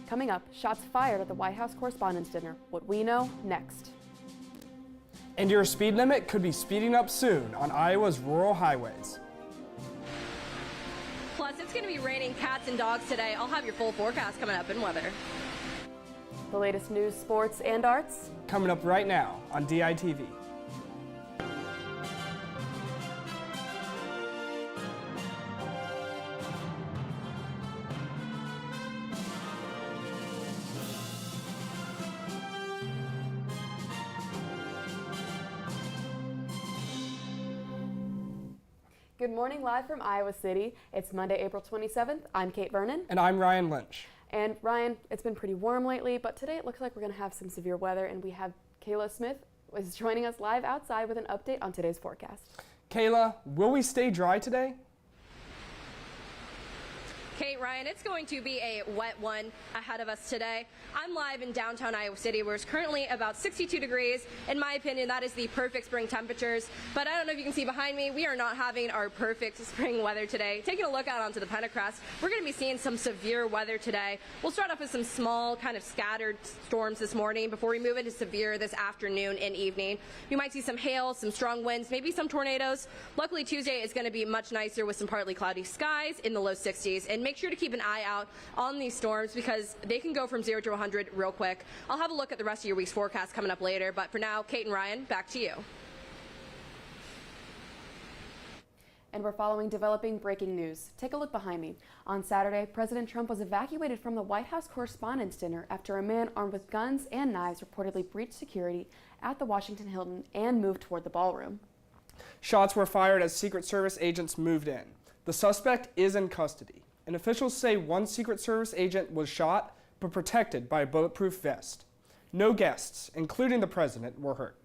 Coming up, shots fired at the White House Correspondents' Dinner. What we know next. And your speed limit could be speeding up soon on Iowa's rural highways. Plus, it's going to be raining cats and dogs today. I'll have your full forecast coming up in weather. The latest news, sports, and arts. Coming up right now on DITV. Good morning, live from Iowa City. It's Monday, April 27th. I'm Kate Vernon. And I'm Ryan Lynch. And Ryan, it's been pretty warm lately, but today it looks like we're going to have some severe weather, and we have Kayla Smith is joining us live outside with an update on today's forecast. Kayla, will we stay dry today? Kate, Ryan, it's going to be a wet one ahead of us today. I'm live in downtown Iowa City, where it's currently about 62 degrees. In my opinion, that is the perfect spring temperatures. But I don't know if you can see behind me, we are not having our perfect spring weather today. Taking a look out onto the Pentecrest, we're going to be seeing some severe weather today. We'll start off with some small, kind of scattered storms this morning before we move into severe this afternoon and evening. You might see some hail, some strong winds, maybe some tornadoes. Luckily, Tuesday is going to be much nicer with some partly cloudy skies in the low 60s. And make sure to keep an eye out on these storms because they can go from 0 to 100 real quick. I'll have a look at the rest of your week's forecast coming up later, but for now, Kate and Ryan, back to you. And we're following developing breaking news. Take a look behind me. On Saturday, President Trump was evacuated from the White House Correspondents' Dinner after a man armed with guns and knives reportedly breached security at the Washington Hilton and moved toward the ballroom. Shots were fired as Secret Service agents moved in. The suspect is in custody. And officials say one Secret Service agent was shot but protected by a bulletproof vest. No guests, including the president, were hurt.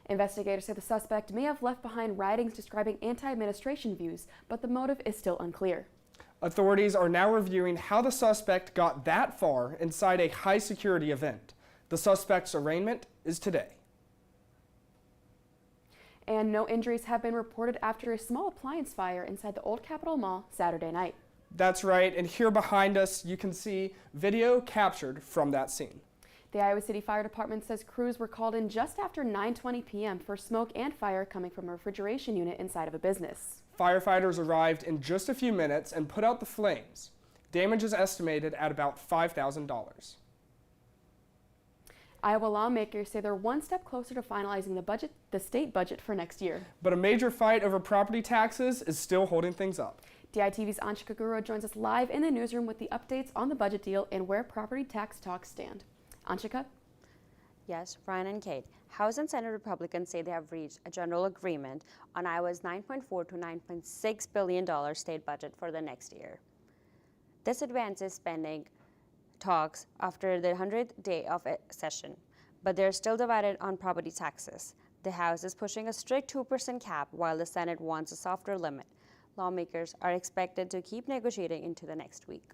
Investigators say the suspect may have left behind writings describing anti-administration views, but the motive is still unclear. Authorities are now reviewing how the suspect got that far inside a high-security event. The suspect's arraignment is today. And no injuries have been reported after a small appliance fire inside the Old Capitol Mall Saturday night. That's right, and here behind us you can see video captured from that scene. The Iowa City Fire Department says crews were called in just after 9:20 p.m. for smoke and fire coming from a refrigeration unit inside of a business. Firefighters arrived in just a few minutes and put out the flames. Damage is estimated at about $5,000. Iowa lawmakers say they're one step closer to finalizing the state budget for next year. But a major fight over property taxes is still holding things up. DITV's Anshika Guru joins us live in the newsroom with the updates on the budget deal and where property tax talks stand. Anshika? Yes, Ryan and Kate. House and Senate Republicans say they have reached a general agreement on Iowa's $9.4 to $9.6 billion state budget for the next year. This advances spending talks after the 100th day of a session, but they're still divided on property taxes. The House is pushing a strict 2% cap while the Senate wants a softer limit. Lawmakers are expected to keep negotiating into the next week.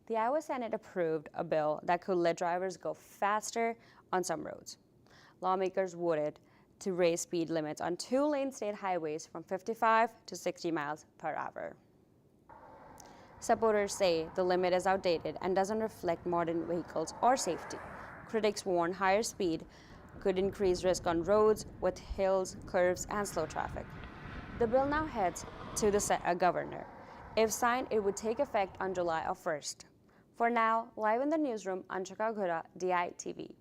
The Iowa Senate approved a bill that could let drivers go faster on some roads. Lawmakers voted to raise speed limits on 2-lane state highways from 55 to 60 miles per hour. Supporters say the limit is outdated and doesn't reflect modern vehicles or safety. Critics warn higher speed could increase risk on roads with hills, curves, and slow traffic. The bill now heads to the governor. If signed, it would take effect on July 1st. For now, live in the newsroom, Anshika Guru, DITV.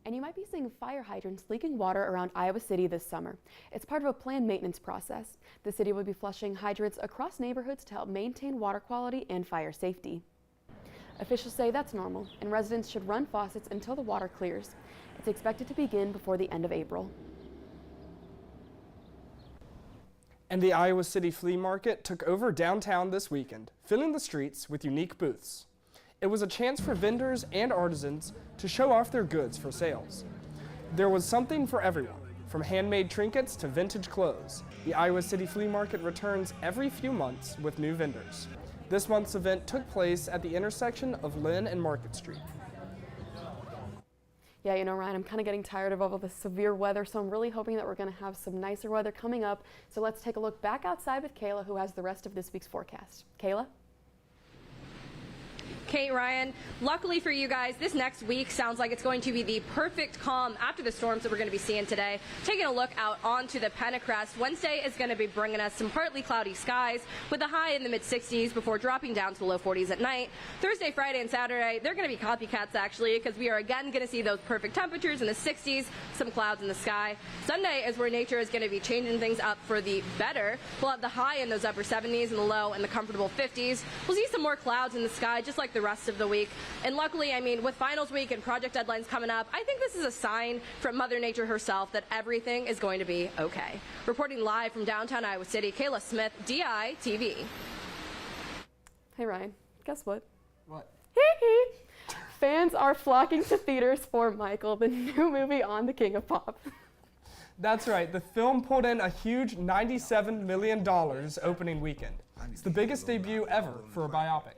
And you might be seeing fire hydrants leaking water around Iowa City this summer. It's part of a planned maintenance process. The city will be flushing hydrants across neighborhoods to help maintain water quality and fire safety. Officials say that's normal, and residents should run faucets until the water clears. It's expected to begin before the end of April. And the Iowa City Flea Market took over downtown this weekend, filling the streets with unique booths. It was a chance for vendors and artisans to show off their goods for sales. There was something for everyone, from handmade trinkets to vintage clothes. The Iowa City Flea Market returns every few months with new vendors. This month's event took place at the intersection of Lynn and Market Street. Yeah, you know, Ryan, I'm kind of getting tired of all of the severe weather, so I'm really hoping that we're going to have some nicer weather coming up. So let's take a look back outside with Kayla, who has the rest of this week's forecast. Kayla? Kate, Ryan, luckily for you guys, this next week sounds like it's going to be the perfect calm after the storms that we're going to be seeing today. Taking a look out onto the Pentecrest, Wednesday is going to be bringing us some partly cloudy skies with a high in the mid-60s before dropping down to the low 40s at night. Thursday, Friday, and Saturday, they're going to be copycats actually, because we are again going to see those perfect temperatures in the 60s, some clouds in the sky. Sunday is where nature is going to be changing things up for the better. We'll have the high in those upper 70s and the low in the comfortable 50s. We'll see some more clouds in the sky just like the rest of the week. And luckily, I mean, with finals week and project deadlines coming up, I think this is a sign from Mother Nature herself that everything is going to be okay. Reporting live from downtown Iowa City, Kayla Smith, DITV. Hey Ryan, guess what? What? Fans are flocking to theaters for Michael, the new movie on the King of Pop. That's right, the film pulled in a huge $97 million opening weekend. It's the biggest debut ever for a biopic.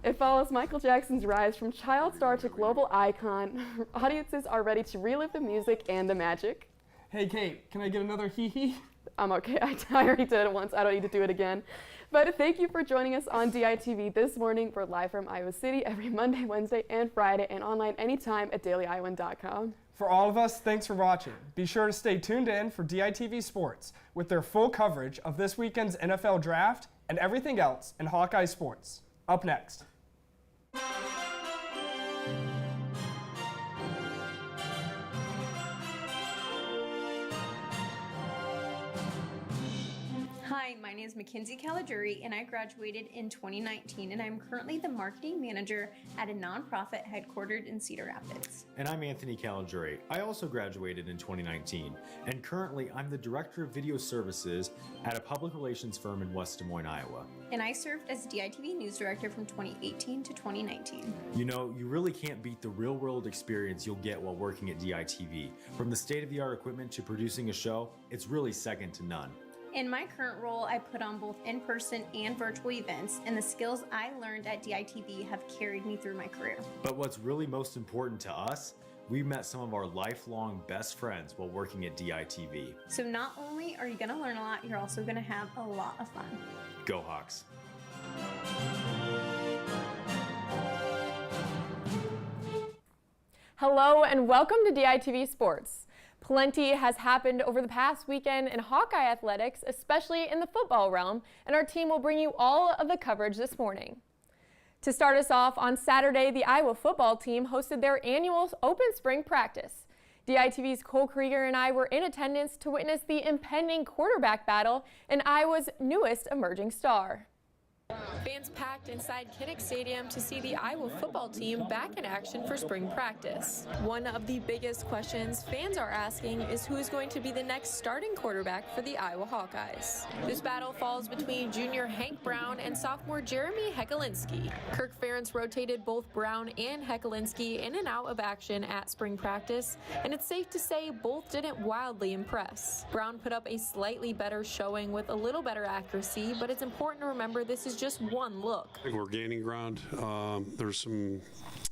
It follows Michael Jackson's rise from child star to global icon. Audiences are ready to relive the music and the magic. Hey Kate, can I get another hee-hee? I'm okay, I already did it once, I don't need to do it again. But thank you for joining us on DITV this morning. We're live from Iowa City every Monday, Wednesday, and Friday, and online anytime at dailyiowan.com. For all of us, thanks for watching. Be sure to stay tuned in for DITV Sports with their full coverage of this weekend's NFL Draft and everything else in Hawkeye sports. Up next. Hi, my name is Mackenzie Caligiuri, and I graduated in 2019, and I'm currently the marketing manager at a nonprofit headquartered in Cedar Rapids. And I'm Anthony Caligiuri. I also graduated in 2019, and currently I'm the director of video services at a public relations firm in West Des Moines, Iowa. And I served as DITV news director from 2018 to 2019. You know, you really can't beat the real-world experience you'll get while working at DITV. From the state-of-the-art equipment to producing a show, it's really second to none. In my current role, I put on both in-person and virtual events, and the skills I learned at DITV have carried me through my career. But what's really most important to us, we met some of our lifelong best friends while working at DITV. So not only are you going to learn a lot, you're also going to have a lot of fun. Go Hawks! Hello and welcome to DITV Sports. Plenty has happened over the past weekend in Hawkeye athletics, especially in the football realm, and our team will bring you all of the coverage this morning. To start us off, on Saturday, the Iowa football team hosted their annual open spring practice. DITV's Cole Krieger and I were in attendance to witness the impending quarterback battle and Iowa's newest emerging star. Fans packed inside Kinnick Stadium to see the Iowa football team back in action for spring practice. One of the biggest questions fans are asking is who is going to be the next starting quarterback for the Iowa Hawkeyes. This battle falls between junior Hank Brown and sophomore Jeremy Hecklinski. Kirk Ferentz rotated both Brown and Hecklinski in and out of action at spring practice, and it's safe to say both didn't wildly impress. Brown put up a slightly better showing with a little better accuracy, but it's important to remember this is just one look. I think we're gaining ground. There's some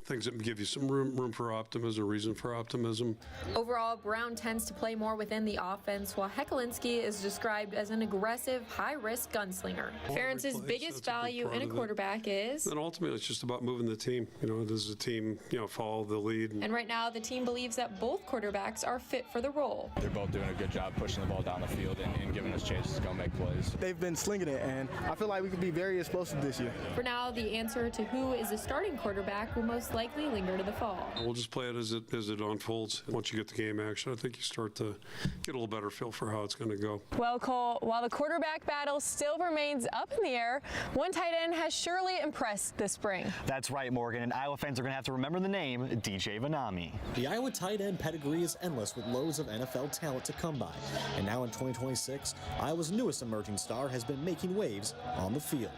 things that give you some room for optimism, reason for optimism. Overall, Brown tends to play more within the offense, while Hecklinski is described as an aggressive, high-risk gunslinger. Ferentz's biggest value in a quarterback is... And ultimately, it's just about moving the team. You know, does the team, follow the lead? And right now, the team believes that both quarterbacks are fit for the role. They're both doing a good job pushing the ball down the field and giving us chances to go make plays. They've been slinging it, and I feel like we could be very explosive this year. For now, the answer to who is the starting quarterback will most likely linger to the fall. We'll just play it as it unfolds. Once you get the game action, I think you start to get a little better feel for how it's going to go. Well, Cole, while the quarterback battle still remains up in the air, one tight end has surely impressed this spring. That's right, Morgan, and Iowa fans are going to have to remember the name DJ Vanami. The Iowa tight end pedigree is endless with loads of NFL talent to come by. And now in 2026, Iowa's newest emerging star has been making waves on the field.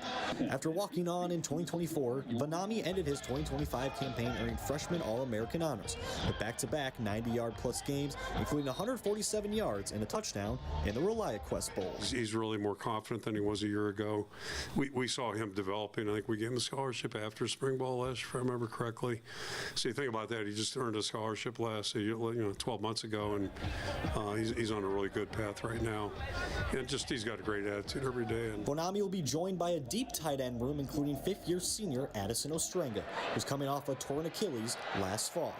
After walking on in 2024, Vanami ended his 2025 campaign campaign earning freshman All-American honors with back-to-back 90-yard-plus games, including 147 yards and a touchdown in the ReliaQuest Bowl. He's really more confident than he was a year ago. We saw him developing. I think we gave him a scholarship after spring ball last year, if I remember correctly. So you think about that, he just earned a scholarship 12 months ago, and he's on a really good path right now. And just he's got a great attitude every day. And Vonami will be joined by a deep tight end room, including fifth-year senior Addison Ostrenga, who's coming off a torn Achilles last fall.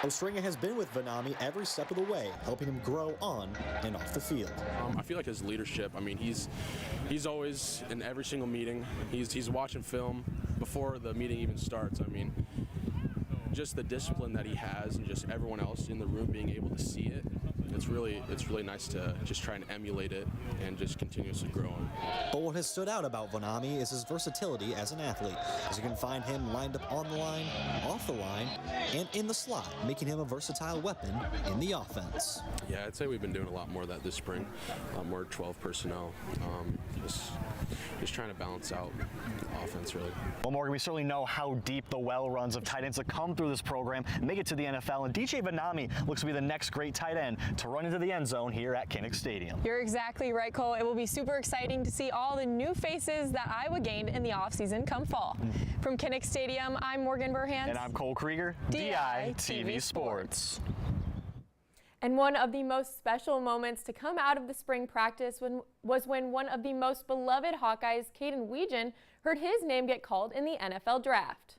Ostrenga has been with Vonami every step of the way, helping him grow on and off the field. I feel like his leadership, I mean, he's always in every single meeting. He's watching film before the meeting even starts. I mean, just the discipline that he has and just everyone else in the room being able to see it, it's really nice to just try and emulate it and just continuously grow on. But what has stood out about Vonami is his versatility as an athlete, as you can find him lined up on the line, off the line, and in the slot, making him a versatile weapon in the offense. Yeah, I'd say we've been doing a lot more of that this spring, a lot more 12 personnel, just trying to balance out the offense, really. Well, Morgan, we certainly know how deep the well runs of tight ends that come through this program make it to the NFL, and DJ Vonami looks to be the next great tight end to run into the end zone here at Kinnick Stadium. You're exactly right, Cole. It will be super exciting to see all the new faces that Iowa gained in the offseason come fall. From Kinnick Stadium, I'm Morgan Burhans. And I'm Cole Krieger, DITV Sports. And one of the most special moments to come out of the spring practice was when one of the most beloved Hawkeyes, Caden Weegan, heard his name get called in the NFL draft.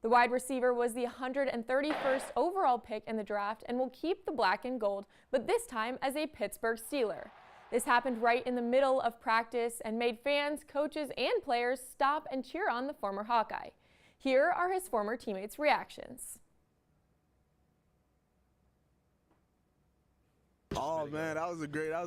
The wide receiver was the 131st overall pick in the draft and will keep the black and gold, but this time as a Pittsburgh Steeler. This happened right in the middle of practice and made fans, coaches, and players stop and cheer on the former Hawkeye. Here are his former teammates' reactions. Oh man, that was a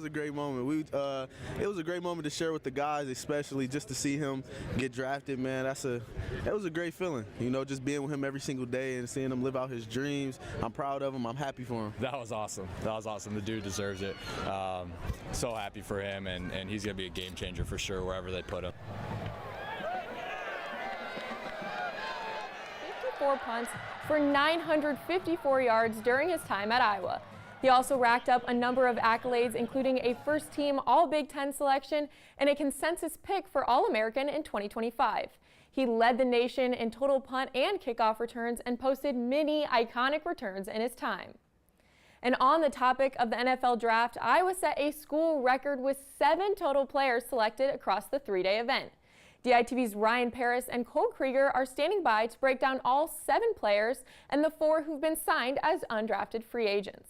great moment. It was a great moment to share with the guys, especially just to see him get drafted. Man, that was a great feeling. You know, just being with him every single day and seeing him live out his dreams. I'm proud of him. I'm happy for him. That was awesome. The dude deserves it. So happy for him, and he's going to be a game changer for sure wherever they put him. 54 punts for 954 yards during his time at Iowa. He also racked up a number of accolades, including a first-team All-Big Ten selection and a consensus pick for All-American in 2025. He led the nation in total punt and kickoff returns and posted many iconic returns in his time. And on the topic of the NFL draft, Iowa set a school record with 7 total players selected across the 3-day event. DITV's Ryan Paris and Cole Krieger are standing by to break down all 7 players and the 4 who've been signed as undrafted free agents.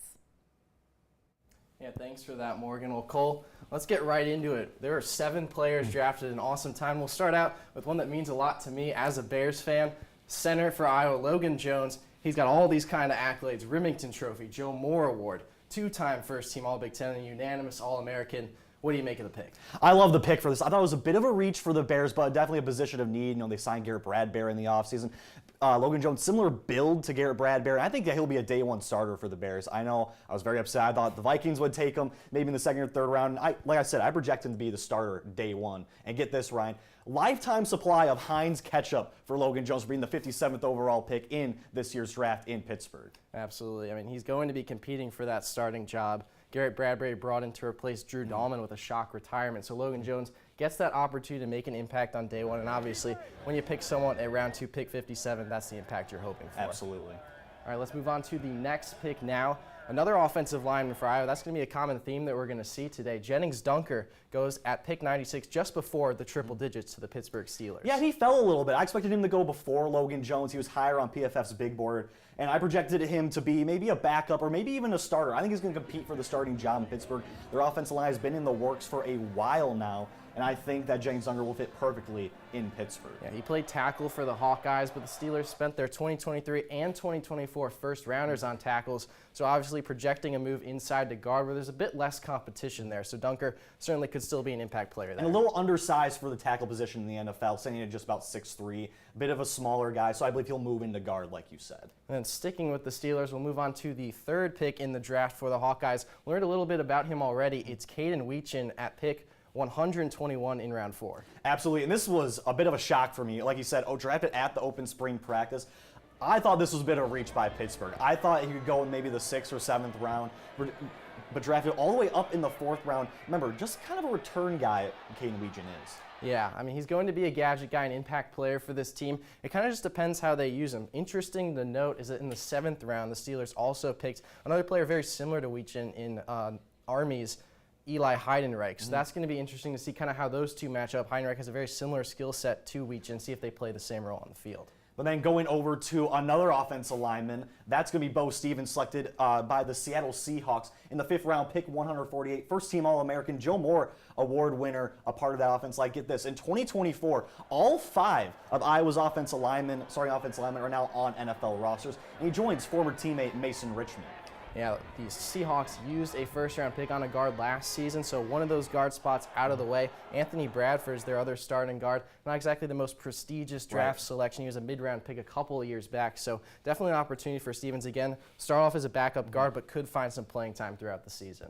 Yeah, thanks for that, Morgan. Well, Cole, let's get right into it. There are 7 players drafted in awesome time. We'll start out with one that means a lot to me as a Bears fan. Center for Iowa, Logan Jones. He's got all these kind of accolades: Remington Trophy, Joe Moore Award, 2-time first-team All-Big Ten, and unanimous All-American. What do you make of the pick? I love the pick for this. I thought it was a bit of a reach for the Bears, but definitely a position of need. You know, they signed Garrett Bradbury in the offseason. Logan Jones, similar build to Garrett Bradbury. I think that he'll be a day 1 starter for the Bears. I know I was very upset. I thought the Vikings would take him maybe in the 2nd or 3rd round. Like I said, I project him to be the starter day 1. And get this, Ryan. Lifetime supply of Heinz ketchup for Logan Jones for being the 57th overall pick in this year's draft in Pittsburgh. Absolutely. I mean, he's going to be competing for that starting job. Garrett Bradbury brought in to replace Drew Dahlman with a shock retirement. So Logan Jones gets that opportunity to make an impact on day 1. And obviously, when you pick someone at round 2, pick 57, that's the impact you're hoping for. Absolutely. All right, let's move on to the next pick now. Another offensive lineman for Iowa. That's going to be a common theme that we're going to see today. Jennings Dunker goes at pick 96, just before the triple digits to the Pittsburgh Steelers. Yeah, he fell a little bit. I expected him to go before Logan Jones. He was higher on PFF's big board, and I projected him to be maybe a backup or maybe even a starter. I think he's going to compete for the starting job in Pittsburgh. Their offensive line has been in the works for a while now, and I think that Jennings Dunker will fit perfectly in Pittsburgh. Yeah, he played tackle for the Hawkeyes, but the Steelers spent their 2023 and 2024 first-rounders on tackles, so obviously projecting a move inside to guard where there's a bit less competition there. So Dunker certainly could still be an impact player there. And a little undersized for the tackle position in the NFL, standing at just about 6'3", a bit of a smaller guy, so I believe he'll move into guard like you said. And then sticking with the Steelers, we'll move on to the 3rd pick in the draft for the Hawkeyes. Learned a little bit about him already. It's Caden Weegan at pick 121 in round 4. Absolutely, and this was a bit of a shock for me. Like you said, drafted at the open spring practice. I thought this was a bit of a reach by Pittsburgh. I thought he could go in maybe the 6th or 7th round, but drafted all the way up in the 4th round. Remember, just kind of a return guy Caden Weegan is. Yeah, I mean, he's going to be a gadget guy, an impact player for this team. It kind of just depends how they use him. Interesting to note is that in the 7th round, the Steelers also picked another player very similar to Weegan in Army's Eli Heidenreich. So that's going to be interesting to see kind of how those two match up. Heidenreich has a very similar skill set to Weegan, see if they play the same role on the field. But then going over to another offensive lineman, that's going to be Bo Stevens, selected by the Seattle Seahawks in the 5th round, pick 148, first-team All-American, Joe Moore Award winner, a part of that offense. Like, get this, in 2024, all 5 of Iowa's offensive linemen are now on NFL rosters, and he joins former teammate Mason Richmond. Yeah, the Seahawks used a first-round pick on a guard last season, so one of those guard spots out of the way. Anthony Bradford is their other starting guard. Not exactly the most prestigious draft selection. He was a mid-round pick a couple of years back, so definitely an opportunity for Stevens again. Start off as a backup guard, but could find some playing time throughout the season.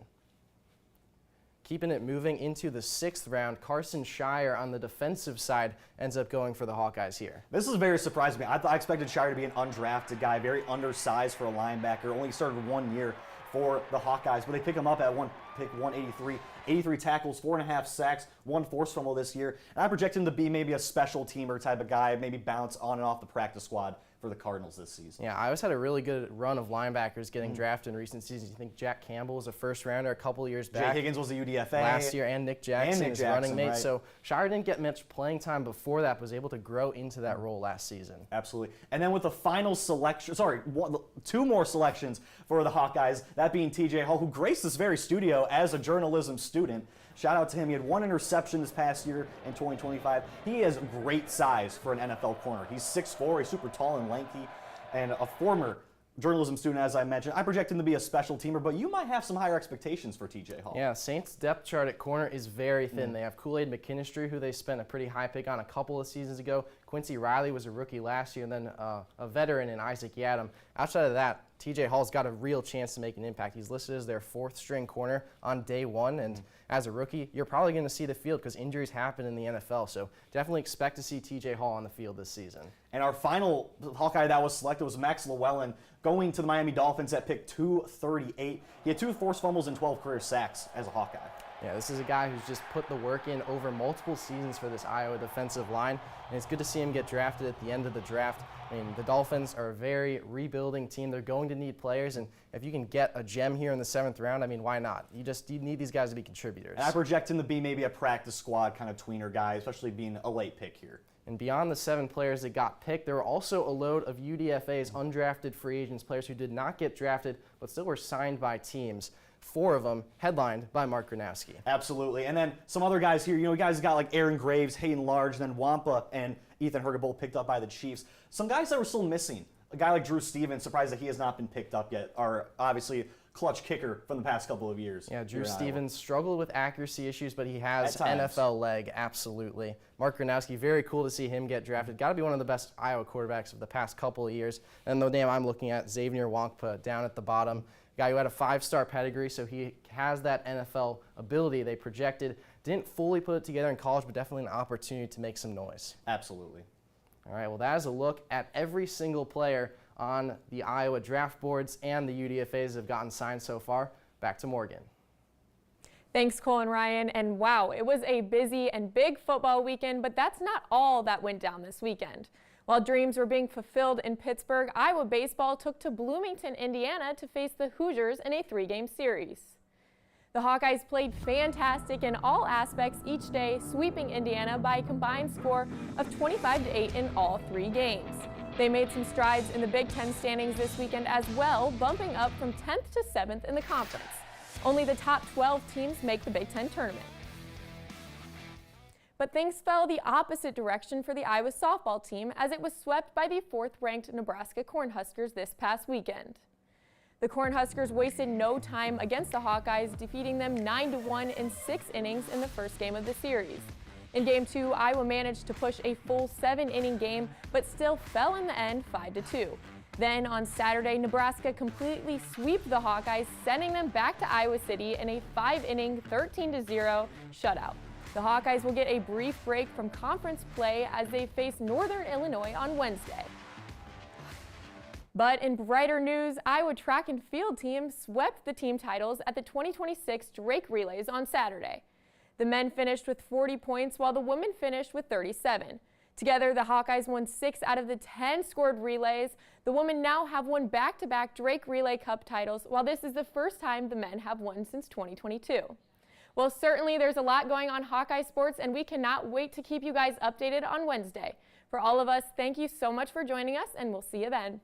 Keeping it moving into the 6th round, Carson Shire on the defensive side ends up going for the Hawkeyes here. This is very surprising to me. I expected Shire to be an undrafted guy, very undersized for a linebacker, only started 1 year for the Hawkeyes, but they pick him up at pick 183, 83 tackles, 4.5 sacks, 1 forced fumble this year, and I project him to be maybe a special teamer type of guy, maybe bounce on and off the practice squad for the Cardinals this season. Yeah, Iowa's had a really good run of linebackers getting drafted in recent seasons. You think Jack Campbell was a first-rounder a couple of years back. Jay Higgins was a UDFA. Last year, and Nick Jackson, his running mate. Right. So Shire didn't get much playing time before that, but was able to grow into that role last season. Absolutely. And then with the final selection, 2 more selections for the Hawkeyes, that being TJ Hall, who graced this very studio as a journalism student. Shout out to him. He had 1 interception this past year in 2025. He has great size for an NFL corner. He's 6'4", he's super tall and lanky, and a former journalism student, as I mentioned. I project him to be a special teamer, but you might have some higher expectations for TJ Hall. Yeah, Saints' depth chart at corner is very thin. They have Kool-Aid McKinstry, who they spent a pretty high pick on a couple of seasons ago. Quincy Riley was a rookie last year, and then a veteran in Isaac Yadam. Outside of that, TJ Hall's got a real chance to make an impact. He's listed as their 4th-string corner on day 1, and as a rookie, you're probably going to see the field because injuries happen in the NFL, so definitely expect to see TJ Hall on the field this season. And our final Hawkeye that was selected was Max Llewellyn, going to the Miami Dolphins at pick 238. He had 2 forced fumbles and 12 career sacks as a Hawkeye. Yeah, this is a guy who's just put the work in over multiple seasons for this Iowa defensive line, and it's good to see him get drafted at the end of the draft. I mean, the Dolphins are a very rebuilding team. They're going to need players, and if you can get a gem here in the 7th round, I mean, why not? You need these guys to be contributors. And I project him to be maybe a practice squad kind of tweener guy, especially being a late pick here. And beyond the 7 players that got picked, there were also a load of UDFA's undrafted free agents, players who did not get drafted but still were signed by teams. 4 of them headlined by Mark Gronowski. Absolutely. And then some other guys here, guys got like Aaron Graves, Hayden Large, then Wampa and Ethan Hergebold picked up by the Chiefs. Some guys that were still missing. A guy like Drew Stevens, surprised that he has not been picked up yet, are obviously clutch kicker from the past couple of years. Yeah, Drew Stevens struggled with accuracy issues, but he has NFL leg, absolutely. Mark Gronowski, very cool to see him get drafted. Got to be one of the best Iowa quarterbacks of the past couple of years. And the name I'm looking at, Xavier Wankpa, down at the bottom. Guy who had a 5-star pedigree, so he has that NFL ability they projected. Didn't fully put it together in college, but definitely an opportunity to make some noise. Absolutely. All right, well, that is a look at every single player on the Iowa draft boards and the UDFAs that have gotten signed so far. Back to Morgan. Thanks, Cole and Ryan. And wow, it was a busy and big football weekend, but that's not all that went down this weekend. While dreams were being fulfilled in Pittsburgh, Iowa baseball took to Bloomington, Indiana to face the Hoosiers in a 3-game series. The Hawkeyes played fantastic in all aspects each day, sweeping Indiana by a combined score of 25-8 in all 3 games. They made some strides in the Big Ten standings this weekend as well, bumping up from 10th to 7th in the conference. Only the top 12 teams make the Big Ten tournament. But things fell the opposite direction for the Iowa softball team as it was swept by the 4th-ranked Nebraska Cornhuskers this past weekend. The Cornhuskers wasted no time against the Hawkeyes, defeating them 9-1 in 6 innings in the first game of the series. In Game 2, Iowa managed to push a full 7-inning game, but still fell in the end 5-2. Then on Saturday, Nebraska completely swept the Hawkeyes, sending them back to Iowa City in a 5-inning, 13-0 shutout. The Hawkeyes will get a brief break from conference play as they face Northern Illinois on Wednesday. But in brighter news, Iowa track and field team swept the team titles at the 2026 Drake Relays on Saturday. The men finished with 40 points while the women finished with 37. Together, the Hawkeyes won 6 out of the 10 scored relays. The women now have won back-to-back Drake Relay Cup titles, while this is the first time the men have won since 2022. Well, certainly there's a lot going on Hawkeye sports, and we cannot wait to keep you guys updated on Wednesday. For all of us, thank you so much for joining us, and we'll see you then.